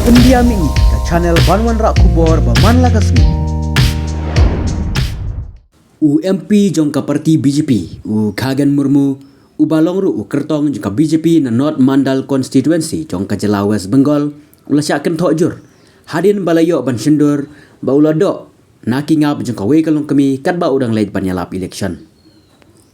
Pendiami ke channel Banwan Rak Kubor Baman Lagasmi. MP jongka parti BJP Khagen Murmu Balongru Kertong jongka BJP na North Mandal constituency jongka Jela West Bengal ula syaken thojur hadin balayo ban shendur ba ula do naki ngap jongka we kalong kami kat ba udang late banyalap election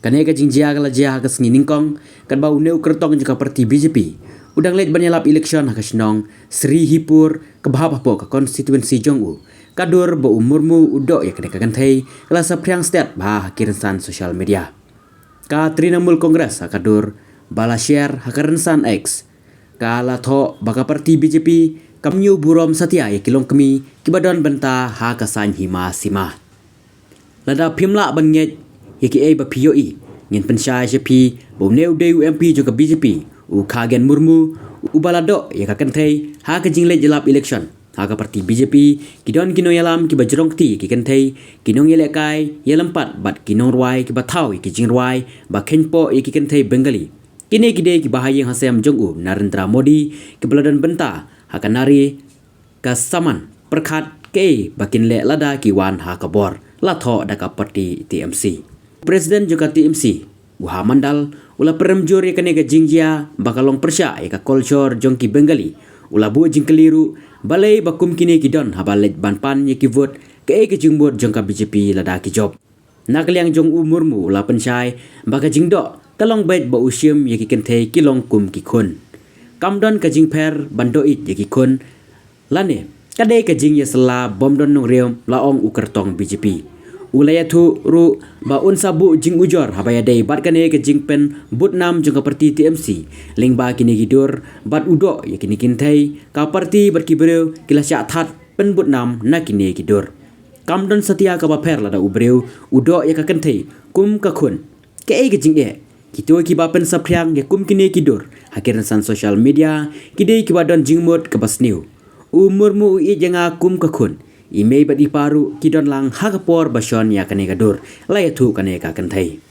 kane ka jingjia kala jia ka sngi ningkong kat ba uneu Kertong jongka parti BJP udang late banyalap election ha kasnong Sri Hipur ke bahapapo ka constituency jongu kadur ba umurmu udo ya kene kaganthai kala sapriang state ba kiransan social media ka Trinamool Congress kadur bala share hakaransan X kala tho baka parti BJP kamnyu burom satya ya kilong kami kibadon benta ha kasan hima sima lada phimla banget yaki ai ba POE ngin pensai jepi bo neu deu MP juga BJP Khagen Murmu balado ya kakanthai ha ka jingle jelap election Aga parti BJP kidon kino yalam ki bajrong ti ki kenthei kinong yelekai yelampat bat kinong ruai ki bathau ki jingruai ba khenpo ki kenthei bengali kine kide ki bahayeng hasem jongu Narendra Modi ki beladan benta hakanari ka saman perkhat ke bakin le lada ki wan ha kabor latho daka parti TMC Presiden juga TMC Uha Mandal ula peremjur ya kane ga jingjia bakalong persya ya ka culture jongki bengali ula bu jingkeliru balai bakum kini kidon habalet banpan ye ki vote ke jingbot jongka BJP lada ki job nakliang jong umurmu la pensai baka jingdo kalong bait ba usim ye ki kenthe kilong kum ki khun kamdon ka jingper bando it ye ki khun lane kade ka jing ye sela bomdon nong reom laong Kertong BJP ulaya thu ru ba un sabu jing ujor habaya dei bat kane ke jingpen butnam jongka parti TMC lingba kini gidur bat udo ya kini kintai ka parti berkibreu kila sya that pen butnam na kini gidur kamdon setia ka baper lada ubreu udo ya ka kentai kum ka khun ke ai ke jing e kito ki ba pen sapriang ya kum kini gidur hakiran san social media kidei ki badon jingmot ka basniu umurmu i janga kum ka khun imei badi paru kidon lang hagapor bason ya kane gadur layathu kane ka kanthai